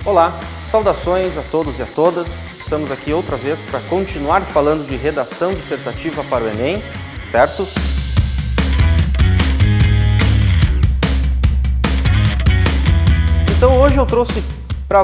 Olá, saudações a todos e a todas. Estamos aqui outra vez para continuar falando de redação dissertativa para o Enem, certo? Então hoje eu trouxe para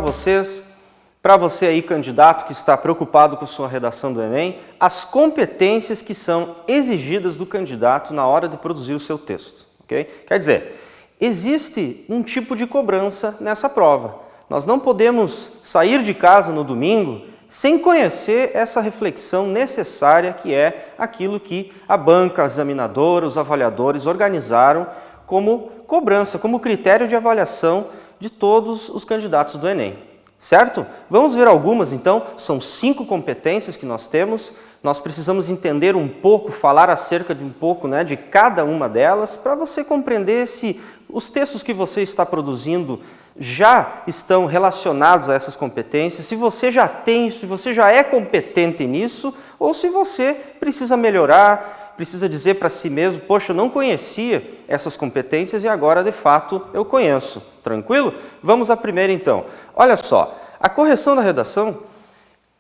você aí candidato que está preocupado com sua redação do Enem, as competências que são exigidas do candidato na hora de produzir o seu texto, ok? Quer dizer, existe um tipo de cobrança nessa prova. Nós não podemos sair de casa no domingo sem conhecer essa reflexão necessária que é aquilo que a banca, a examinadora, os avaliadores organizaram como cobrança, como critério de avaliação de todos os candidatos do Enem. Certo? Vamos ver algumas então, são 5 competências que nós temos, nós precisamos entender um pouco, falar acerca de um pouco de cada uma delas, para você compreender se os textos que você está produzindo já estão relacionados a essas competências, se você já tem, se você já é competente nisso, ou se você precisa melhorar, precisa dizer para si mesmo, poxa, eu não conhecia essas competências e agora de fato eu conheço. Tranquilo? Vamos à primeira então. Olha só, a correção da redação,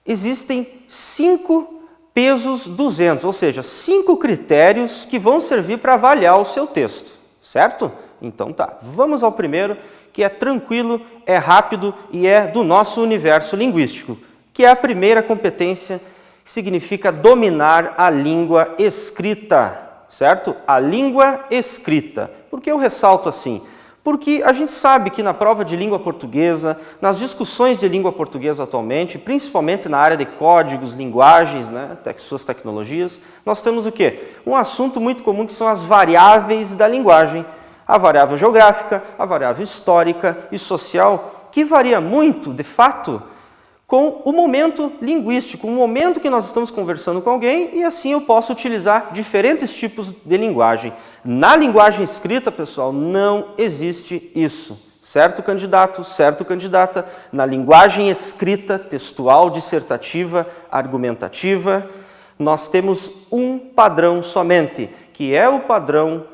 existem 5 pesos 200, ou seja, 5 critérios que vão servir para avaliar o seu texto, certo? Então tá, vamos ao primeiro, que é tranquilo, é rápido e é do nosso universo linguístico, que é a primeira competência, que significa dominar a língua escrita, certo? A língua escrita. Por que eu ressalto assim? Porque a gente sabe que na prova de língua portuguesa, nas discussões de língua portuguesa atualmente, principalmente na área de códigos, linguagens, suas tecnologias, nós temos o quê? Um assunto muito comum que são as variáveis da linguagem. A variável geográfica, a variável histórica e social, que varia muito, de fato, com o momento linguístico, o momento que nós estamos conversando com alguém, e assim eu posso utilizar diferentes tipos de linguagem. Na linguagem escrita, pessoal, não existe isso. Certo, candidato? Certo, candidata? Na linguagem escrita, textual, dissertativa, argumentativa, nós temos um padrão somente, que é o padrão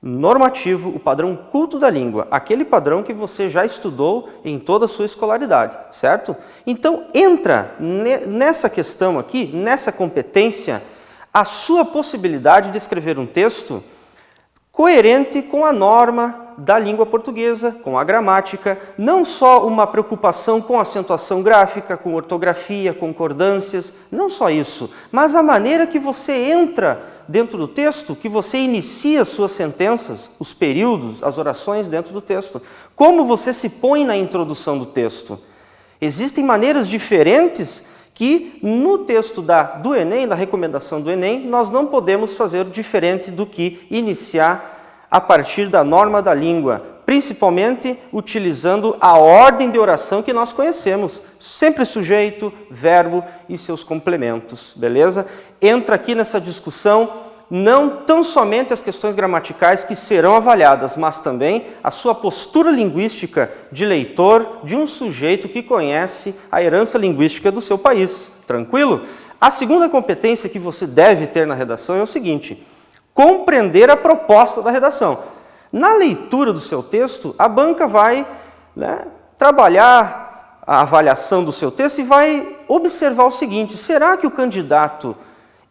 normativo, o padrão culto da língua, aquele padrão que você já estudou em toda a sua escolaridade, certo? Então, entra nessa questão aqui, nessa competência, a sua possibilidade de escrever um texto coerente com a norma da língua portuguesa, com a gramática, não só uma preocupação com acentuação gráfica, com ortografia, concordâncias, não só isso, mas a maneira que você entra dentro do texto, que você inicia as suas sentenças, os períodos, as orações dentro do texto. Como você se põe na introdução do texto. Existem maneiras diferentes que no texto do Enem, da recomendação do Enem, nós não podemos fazer diferente do que iniciar a partir da norma da língua, principalmente utilizando a ordem de oração que nós conhecemos, sempre sujeito, verbo e seus complementos, beleza? Entra aqui nessa discussão não tão somente as questões gramaticais que serão avaliadas, mas também a sua postura linguística de leitor de um sujeito que conhece a herança linguística do seu país. Tranquilo? A segunda competência que você deve ter na redação é o seguinte: compreender a proposta da redação. Na leitura do seu texto, a banca vai trabalhar a avaliação do seu texto e vai observar o seguinte: será que o candidato,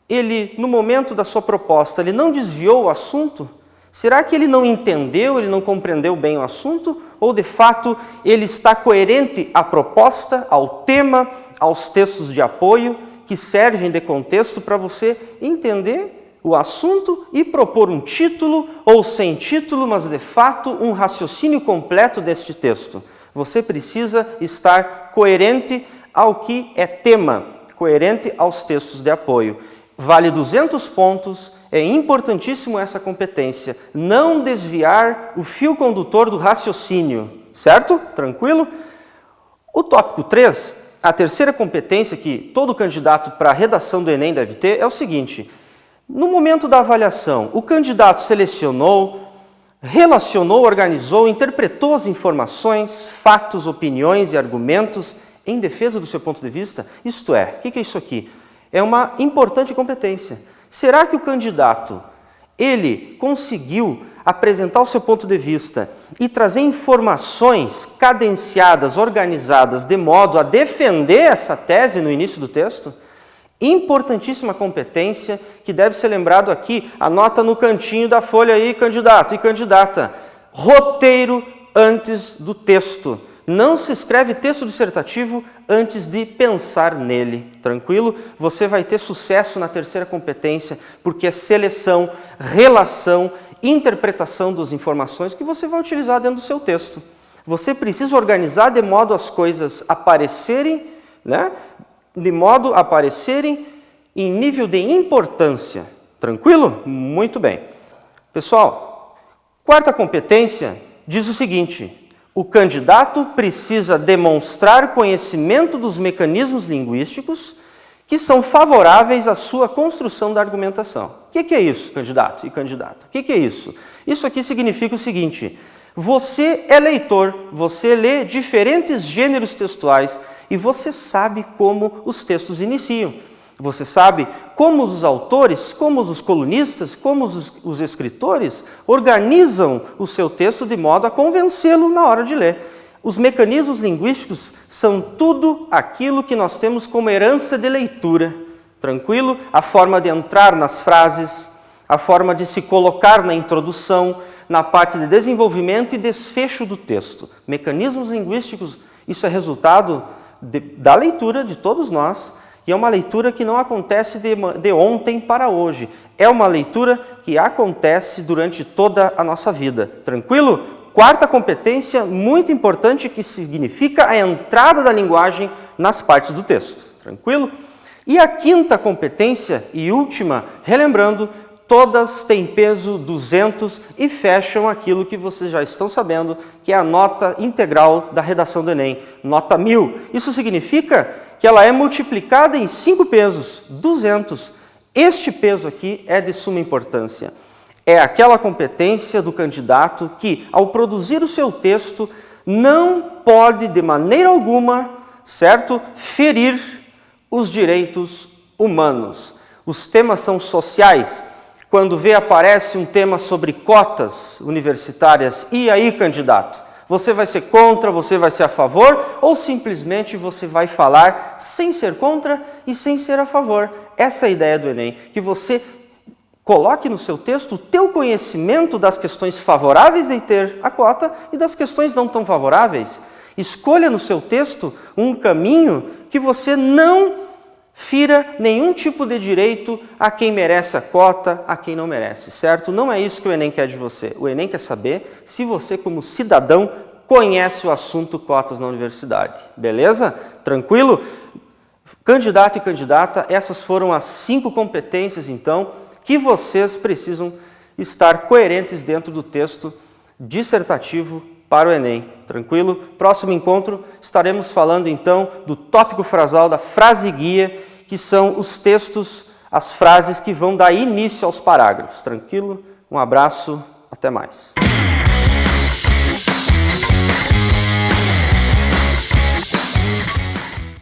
ele, no momento da sua proposta, ele não desviou o assunto? Será que ele não entendeu, ele não compreendeu bem o assunto? Ou, de fato, ele está coerente à proposta, ao tema, aos textos de apoio, que servem de contexto para você entender o assunto e propor um título ou sem título, mas de fato um raciocínio completo deste texto. Você precisa estar coerente ao que é tema, coerente aos textos de apoio. Vale 200 pontos, é importantíssimo essa competência. Não desviar o fio condutor do raciocínio, certo? Tranquilo? O tópico 3, a terceira competência que todo candidato para a redação do Enem deve ter é o seguinte: no momento da avaliação, o candidato selecionou, relacionou, organizou, interpretou as informações, fatos, opiniões e argumentos em defesa do seu ponto de vista? Isto é, o que é isso aqui? É uma importante competência. Será que o candidato, ele conseguiu apresentar o seu ponto de vista e trazer informações cadenciadas, organizadas, de modo a defender essa tese no início do texto, importantíssima competência que deve ser lembrado aqui, anota no cantinho da folha aí, candidato e candidata, roteiro antes do texto. Não se escreve texto dissertativo antes de pensar nele, tranquilo? Você vai ter sucesso na terceira competência, porque é seleção, relação, interpretação das informações que você vai utilizar dentro do seu texto. Você precisa organizar de modo as coisas aparecerem, né? De modo a aparecerem em nível de importância, tranquilo? Muito bem. Pessoal, quarta competência diz o seguinte: o candidato precisa demonstrar conhecimento dos mecanismos linguísticos que são favoráveis à sua construção da argumentação. O que é isso, candidato e candidata? O que é isso? Isso aqui significa o seguinte: você é leitor, você lê diferentes gêneros textuais e você sabe como os textos iniciam. Você sabe como os autores, como os colunistas, como os escritores organizam o seu texto de modo a convencê-lo na hora de ler. Os mecanismos linguísticos são tudo aquilo que nós temos como herança de leitura. Tranquilo? A forma de entrar nas frases, a forma de se colocar na introdução, na parte de desenvolvimento e desfecho do texto. Mecanismos linguísticos, isso é resultado da leitura de todos nós. E é uma leitura que não acontece de ontem para hoje. É uma leitura que acontece durante toda a nossa vida. Tranquilo? Quarta competência, muito importante, que significa a entrada da linguagem nas partes do texto. Tranquilo? E a quinta competência e última, relembrando, todas têm peso 200 e fecham aquilo que vocês já estão sabendo, que é a nota integral da redação do Enem, nota 1000. Isso significa que ela é multiplicada em 5 pesos, 200. Este peso aqui é de suma importância. É aquela competência do candidato que, ao produzir o seu texto, não pode, de maneira alguma, certo, ferir os direitos humanos. Os temas são sociais. Quando aparece um tema sobre cotas universitárias, e aí, candidato? Você vai ser contra, você vai ser a favor, ou simplesmente você vai falar sem ser contra e sem ser a favor? Essa é a ideia do Enem, que você coloque no seu texto o teu conhecimento das questões favoráveis de ter a cota e das questões não tão favoráveis. Escolha no seu texto um caminho que você não fira nenhum tipo de direito a quem merece a cota, a quem não merece, certo? Não é isso que o Enem quer de você. O Enem quer saber se você, como cidadão, conhece o assunto cotas na universidade. Beleza? Tranquilo? Candidato e candidata, essas foram as 5 competências, então, que vocês precisam estar coerentes dentro do texto dissertativo para o Enem. Tranquilo? Próximo encontro, estaremos falando, então, do tópico frasal, da frase guia, que são os textos, as frases que vão dar início aos parágrafos. Tranquilo? Um abraço, até mais.